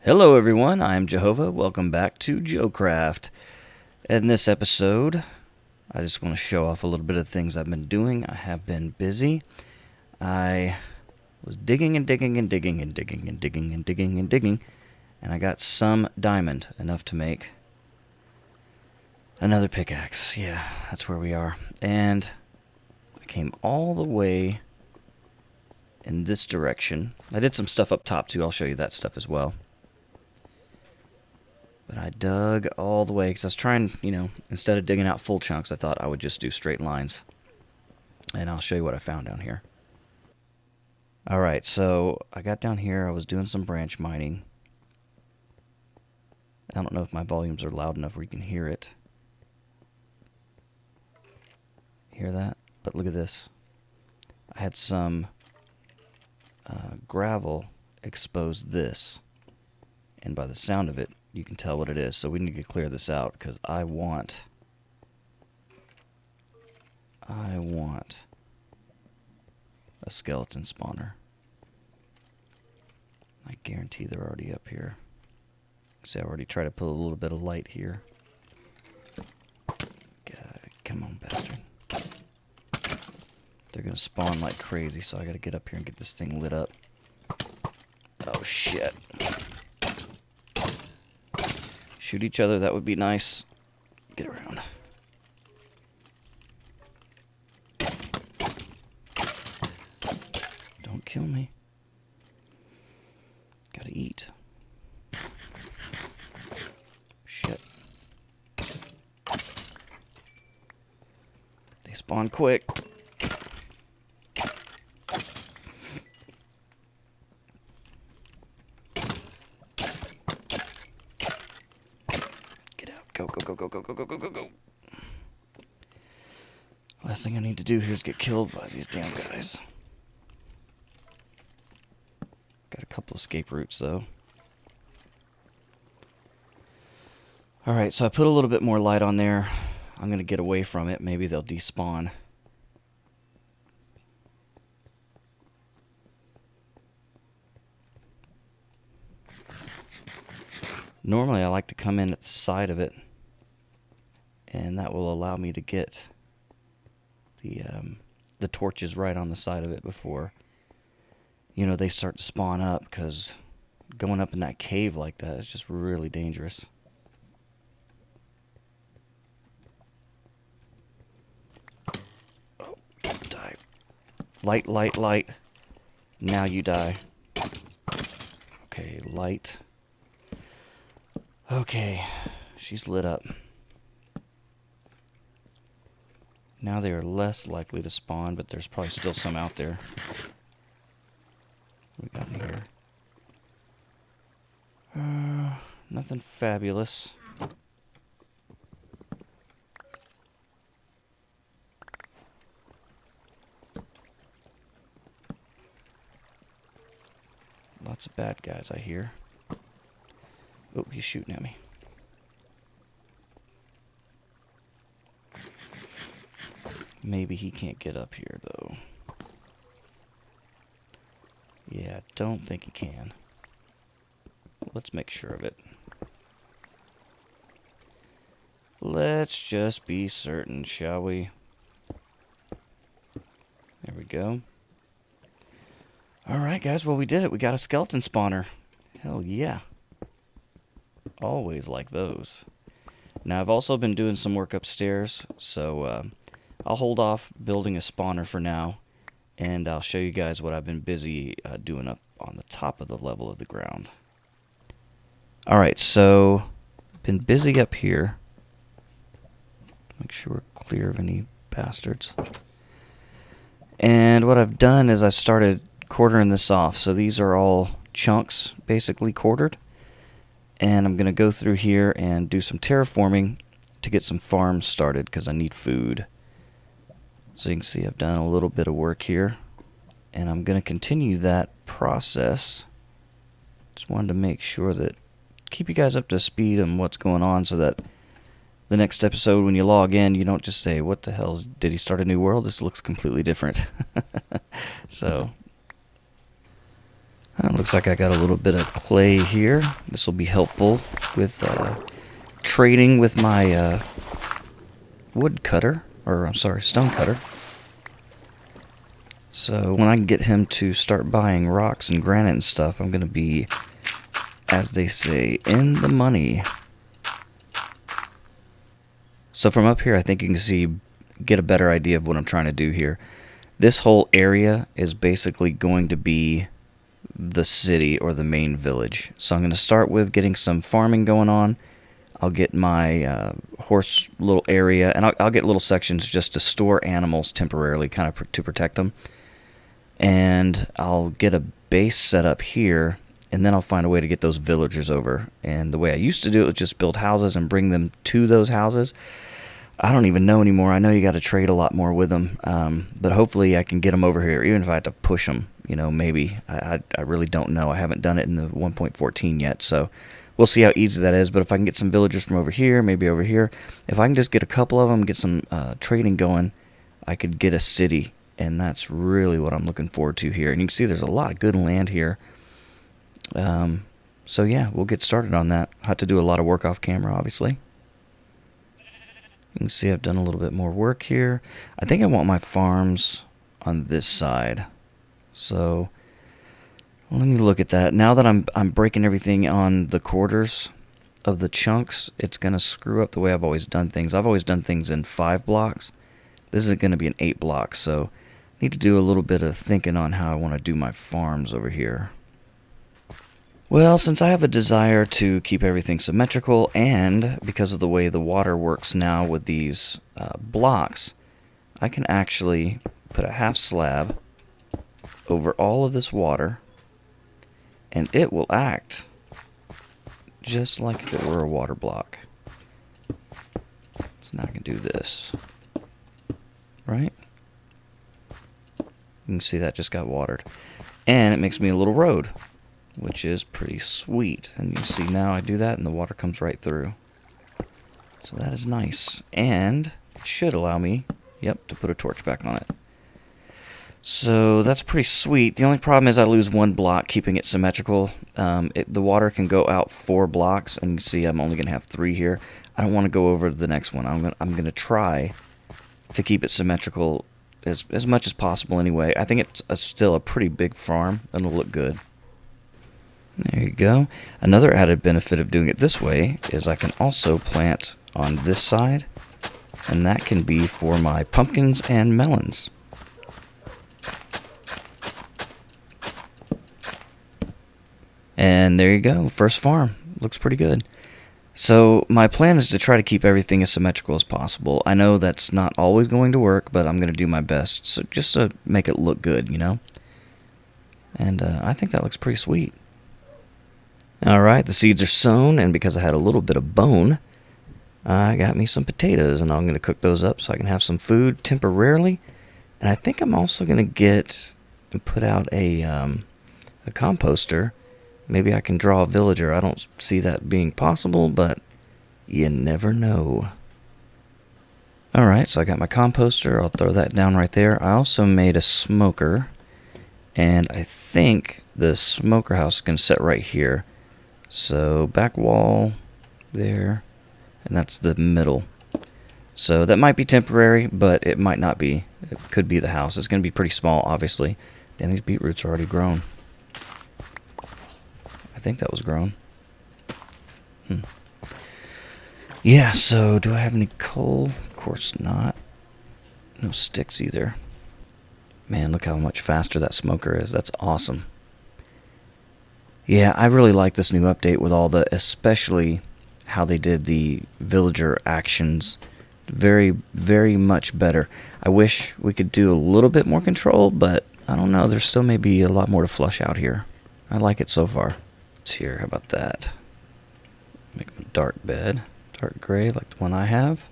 Hello everyone, I'm JOEHOVA. Welcome back to JoeCraft. In this episode, I just want to show off a little bit of things I've been doing. I have been busy. I was digging and digging and digging and digging and digging and digging and digging, and I got some diamond, enough to make another pickaxe. Yeah, that's where we are. And I came all the way in this direction. I did some stuff up top too. I'll show you that stuff as well. But I dug all the way because I was trying, instead of digging out full chunks, I thought I would just do straight lines. And I'll show you what I found down here. Alright, so I got down here. I was doing some branch mining. I don't know if my volumes are loud enough where you can hear it. Hear that? But look at this. I had some gravel expose this. And by the sound of it, you can tell what it is. So we need to clear this out because I want a skeleton spawner. I guarantee they're already up here. See, I already tried to put a little bit of light here. Come on, bastard. They're gonna spawn like crazy, so I gotta get up here and get this thing lit up. Oh shit. Shoot each other, that would be nice. Get around. Don't kill me. Gotta eat. Shit. They spawn quick. Go, go, go, go, go, go, go, go, go. Last thing I need to do here is get killed by these damn guys. Got a couple escape routes, though. Alright, so I put a little bit more light on there. I'm going to get away from it. Maybe they'll despawn. Normally, I like to come in at the side of it, and that will allow me to get the torches right on the side of it before, they start to spawn up, because going up in that cave like that is just really dangerous. Oh, die. Light, light, light. Now you die. Okay, light. Okay, she's lit up. Now they are less likely to spawn, but there's probably still some out there. What we got in here? Nothing fabulous. Lots of bad guys, I hear. Oh, he's shooting at me. Maybe he can't get up here, though. Yeah, I don't think he can. Let's make sure of it. Let's just be certain, shall we? There we go. Alright, guys, well, we did it. We got a skeleton spawner. Hell yeah. Always like those. Now, I've also been doing some work upstairs, so I'll hold off building a spawner for now, and I'll show you guys what I've been busy doing up on the top of the level of the ground. Alright, so been busy up here. Make sure we're clear of any bastards. And what I've done is I started quartering this off. So these are all chunks, basically quartered. And I'm going to go through here and do some terraforming to get some farms started because I need food. So you can see I've done a little bit of work here. And I'm going to continue that process. Just wanted to make sure that, keep you guys up to speed on what's going on so that the next episode when you log in, you don't just say, what the hell, did he start a new world? This looks completely different. So, Looks like I got a little bit of clay here. This will be helpful with trading with my wood cutter, or I'm sorry, stone cutter. So when I can get him to start buying rocks and granite and stuff, I'm going to be, as they say, in the money. So from up here, I think you can get a better idea of what I'm trying to do here. This whole area is basically going to be the city or the main village. So I'm going to start with getting some farming going on. I'll get my horse little area, and I'll get little sections just to store animals temporarily, kind of to protect them. And I'll get a base set up here, and then I'll find a way to get those villagers over. And the way I used to do it was just build houses and bring them to those houses. I don't even know anymore. I know you got to trade a lot more with them, but hopefully I can get them over here, even if I have to push them. You know, maybe. I really don't know. I haven't done it in the 1.14 yet, so we'll see how easy that is. But if I can get some villagers from over here, maybe over here, if I can just get a couple of them, get some trading going, I could get a city, and that's really what I'm looking forward to here. And you can see there's a lot of good land here. So yeah, we'll get started on that. I have to do a lot of work off camera, obviously. You can see I've done a little bit more work here. I think I want my farms on this side. So let me look at that. Now that I'm breaking everything on the quarters of the chunks, it's going to screw up the way I've always done things. I've always done things in 5 blocks. This is going to be an 8 block, so I need to do a little bit of thinking on how I want to do my farms over here. Well, since I have a desire to keep everything symmetrical, and because of the way the water works now with these blocks, I can actually put a half slab over all of this water, and it will act just like if it were a water block. So now I can do this, right? You can see that just got watered. And it makes me a little road, which is pretty sweet. And you see now I do that and the water comes right through. So that is nice. And it should allow me, yep, to put a torch back on it. So that's pretty sweet. The only problem is I lose 1 block keeping it symmetrical. The water can go out 4 blocks, and you see I'm only going to have 3 here. I don't want to go over to the next one. I'm going to try to keep it symmetrical as much as possible anyway. I think it's still a pretty big farm, and it'll look good. There you go. Another added benefit of doing it this way is I can also plant on this side, and that can be for my pumpkins and melons. And there you go, first farm. Looks pretty good. So my plan is to try to keep everything as symmetrical as possible. I know that's not always going to work, but I'm going to do my best, so just to make it look good, you know? And I think that looks pretty sweet. Alright, the seeds are sown, and because I had a little bit of bone, I got me some potatoes, and I'm going to cook those up so I can have some food temporarily. And I think I'm also going to get and put out a composter. Maybe I can draw a villager. I don't see that being possible, but you never know. Alright, so I got my composter. I'll throw that down right there. I also made a smoker, and I think the smoker house can sit right here. So back wall there, and that's the middle. So that might be temporary, but it might not be. It could be the house. It's going to be pretty small, obviously. And these beetroots are already grown. I think that was grown. Yeah, so do I have any coal? Of course not. No sticks either. Man, look how much faster that smoker is. That's awesome. Yeah, I really like this new update with all the, especially how they did the villager actions. Very, very much better. I wish we could do a little bit more control, but I don't know. There's still maybe a lot more to flush out here. I like it so far. It's here. How about that? Make a dark bed. Dark gray like the one I have.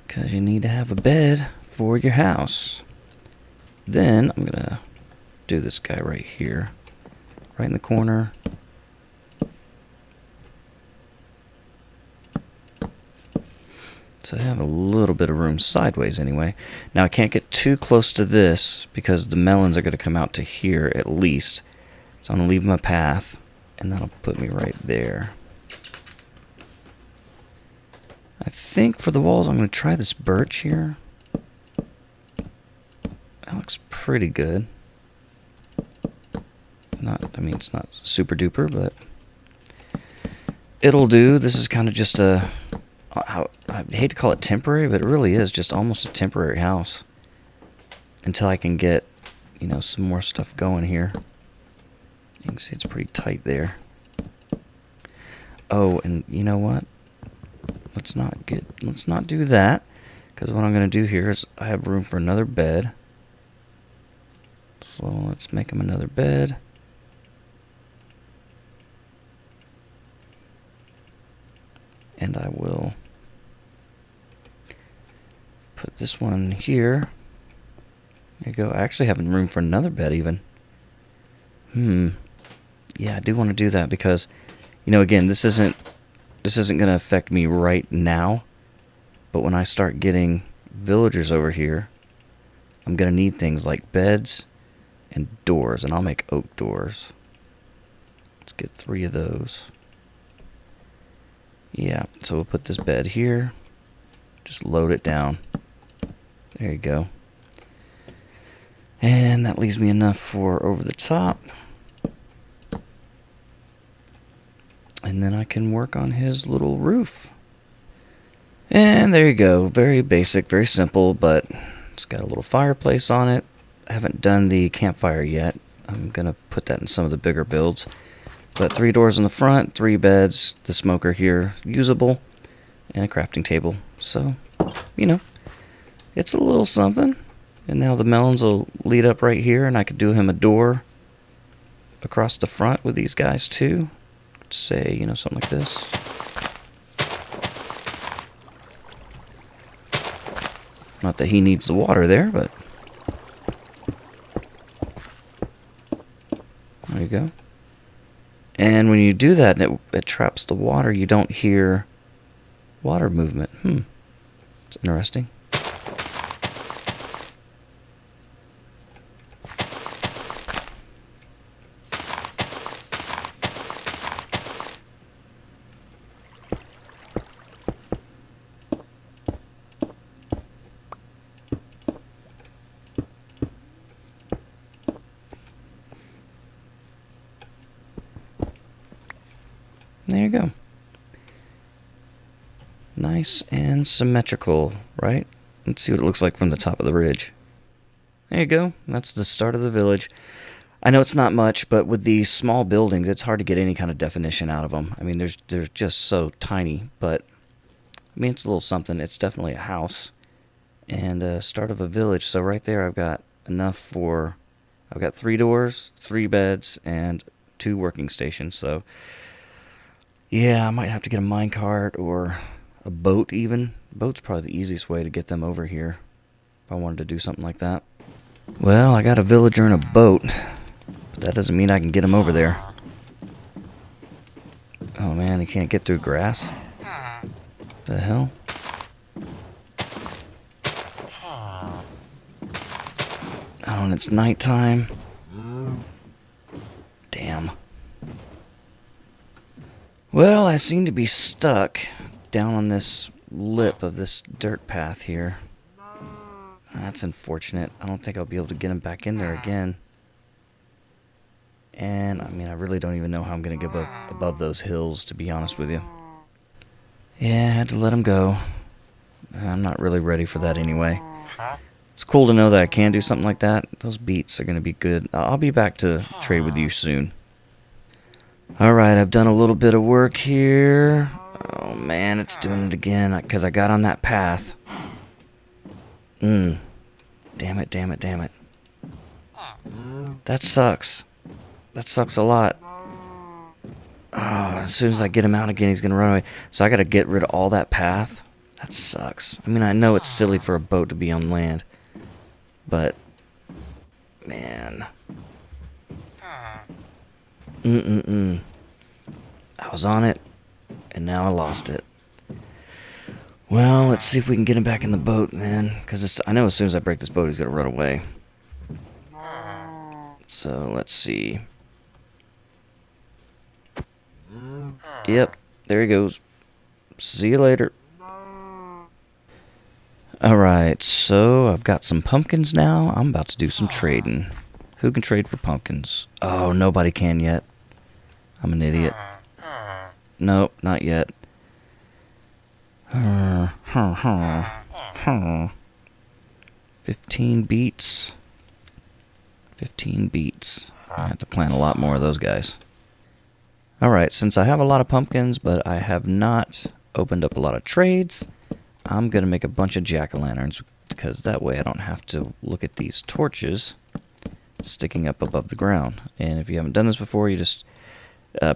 Because you need to have a bed for your house. Then I'm going to do this guy right here. Right in the corner. So I have a little bit of room sideways anyway. Now I can't get too close to this because the melons are going to come out to here at least. So I'm going to leave my path, and that'll put me right there. I think for the walls I'm going to try this birch here. That looks pretty good. It's not super duper, but it'll do. This is kind of just I hate to call it temporary, but it really is just almost a temporary house until I can get, some more stuff going here. You can see it's pretty tight there. Oh, and you know what? Let's not do that, because what I'm going to do here is I have room for another bed. So let's make him another bed. And I will put this one here. There you go. I actually have room for another bed even. Yeah, I do want to do that because, again, this isn't going to affect me right now. But when I start getting villagers over here, I'm going to need things like beds and doors. And I'll make oak doors. Let's get 3 of those. Yeah, so we'll put this bed here. Just load it down. There you go. And that leaves me enough for over the top. And then I can work on his little roof. And there you go. Very basic, very simple, but it's got a little fireplace on it. I haven't done the campfire yet. I'm going to put that in some of the bigger builds. But 3 doors in the front, 3 beds, the smoker here, usable, and a crafting table. So, it's a little something. And now the melons will lead up right here, and I could do him a door across the front with these guys too. Let's say, something like this. Not that he needs the water there, but there you go. And when you do that and it traps the water, you don't hear water movement. It's interesting. There you go. Nice and symmetrical, right? Let's see what it looks like from the top of the ridge. There you go. That's the start of the village. I know it's not much, but with these small buildings, it's hard to get any kind of definition out of them. I mean, they're just so tiny, but it's a little something. It's definitely a house and a start of a village. So right there, I've got enough for. I've got 3 doors, 3 beds, and 2 working stations. So yeah, I might have to get a minecart or a boat even. Boat's probably the easiest way to get them over here if I wanted to do something like that. Well, I got a villager in a boat, but that doesn't mean I can get him over there. Oh man, he can't get through grass? What the hell? Oh, and it's nighttime. Damn. Well, I seem to be stuck down on this lip of this dirt path here. That's unfortunate. I don't think I'll be able to get him back in there again. And, I really don't even know how I'm going to get above those hills, to be honest with you. Yeah, I had to let him go. I'm not really ready for that anyway. It's cool to know that I can do something like that. Those beets are going to be good. I'll be back to trade with you soon. Alright, I've done a little bit of work here. Oh man, it's doing it again because I got on that path. Damn it. That sucks. That sucks a lot. Oh, as soon as I get him out again, he's going to run away. So I got to get rid of all that path. That sucks. I know it's silly for a boat to be on land. But, man. I was on it, and now I lost it. Well, let's see if we can get him back in the boat then, because I know as soon as I break this boat, he's gonna run away. So let's see. Yep, there he goes. See you later. Alright, so I've got some pumpkins now. I'm about to do some trading. Who can trade for pumpkins? Oh, nobody can yet. I'm an idiot. Nope, not yet. 15 beats. 15 beats. I have to plant a lot more of those guys. Alright, since I have a lot of pumpkins, but I have not opened up a lot of trades, I'm going to make a bunch of jack-o'-lanterns, because that way I don't have to look at these torches sticking up above the ground. And if you haven't done this before, you just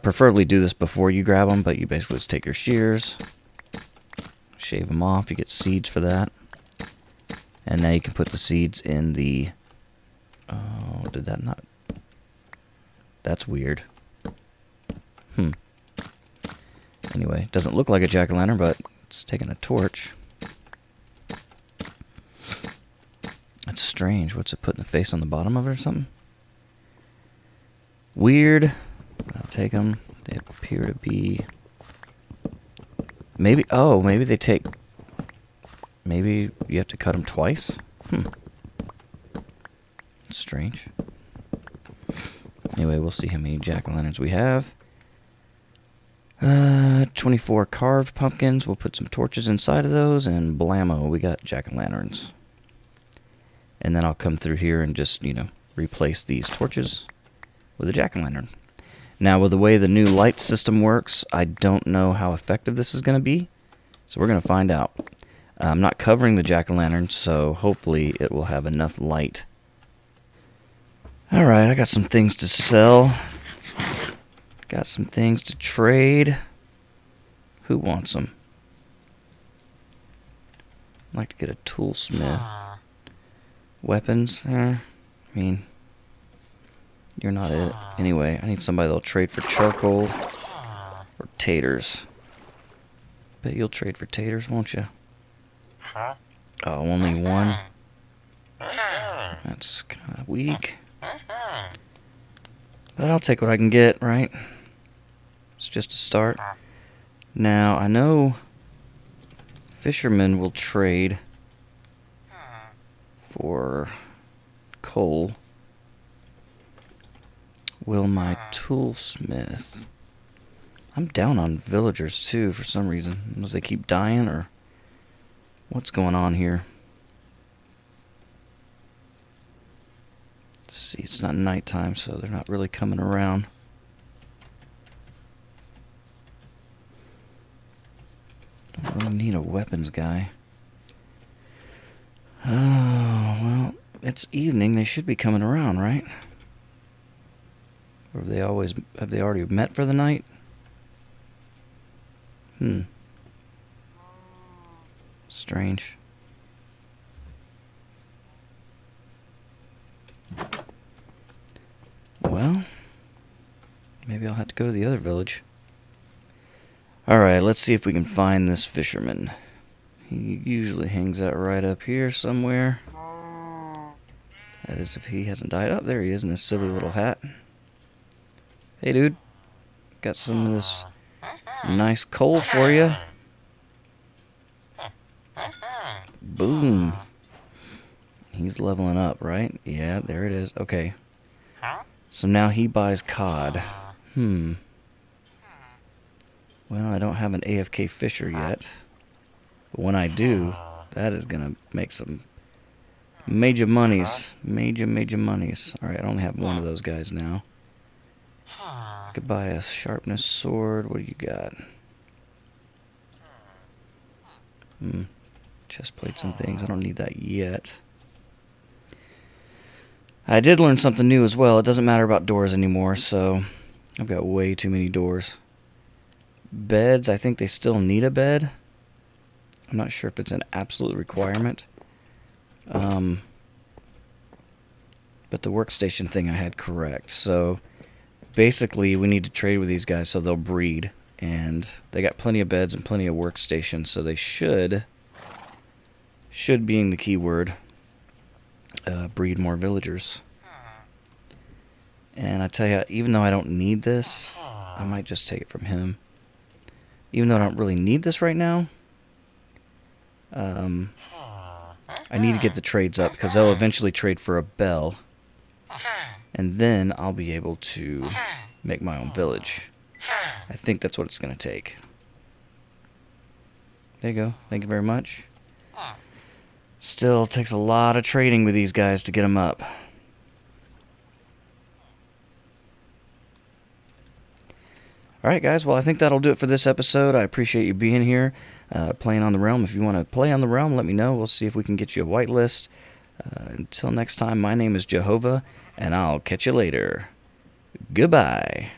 preferably do this before you grab them, but you basically just take your shears, shave them off, you get seeds for that. And now you can put the seeds in the... Oh, did that not... That's weird. Anyway, it doesn't look like a jack-o'-lantern, but it's taking a torch. That's strange. What's it putting the face on the bottom of it or something? Weird. I'll take them. They appear to be... Maybe... Oh, maybe they take... Maybe you have to cut them twice? Strange. Anyway, we'll see how many jack-o'-lanterns we have. 24 carved pumpkins. We'll put some torches inside of those, and blammo, we got jack-o'-lanterns. And then I'll come through here and just, replace these torches with a jack-o'-lantern. Now, with the way the new light system works, I don't know how effective this is going to be, so we're going to find out. I'm not covering the jack-o'-lantern, so hopefully it will have enough light. Alright, I got some things to sell. Got some things to trade. Who wants them? I'd like to get a toolsmith. Weapons? I mean, you're not it. Anyway, I need somebody that'll trade for charcoal or taters. Bet you'll trade for taters, won't you? Oh, only one? That's kind of weak. But I'll take what I can get, right? It's just a start. Now, I know fishermen will trade for coal. Will my toolsmith... I'm down on villagers, too, for some reason. Unless they keep dying, or... What's going on here? Let's see, it's not nighttime, so they're not really coming around. Don't really need a weapons guy. Oh, well, it's evening. They should be coming around, right? Or have they already met for the night? Strange. Well, maybe I'll have to go to the other village. Alright, let's see if we can find this fisherman. He usually hangs out right up here somewhere. That is, if he hasn't died. Oh, there he is in his silly little hat. Hey, dude. Got some of this nice coal for you. Boom. He's leveling up, right? Yeah, there it is. Okay. So now he buys cod. Well, I don't have an AFK fisher yet. But when I do, that is going to make some major monies. Major monies. Alright, I only have one of those guys now. I could buy a sharpness sword. What do you got? Chest plates and things. I don't need that yet. I did learn something new as well. It doesn't matter about doors anymore, so I've got way too many doors. Beds, I think they still need a bed. I'm not sure if it's an absolute requirement. But the workstation thing I had correct. So basically we need to trade with these guys so they'll breed. And they got plenty of beds and plenty of workstations, so they should being the key word, breed more villagers. And I tell you, even though I don't need this, I might just take it from him. Even though I don't really need this right now, I need to get the trades up, because they'll eventually trade for a bell. And then I'll be able to make my own village. I think that's what it's going to take. There you go. Thank you very much. Still takes a lot of trading with these guys to get them up. Alright guys, well I think that'll do it for this episode. I appreciate you being here, playing on the realm. If you want to play on the realm, let me know. We'll see if we can get you a whitelist. Until next time, my name is JOEHOVA, and I'll catch you later. Goodbye.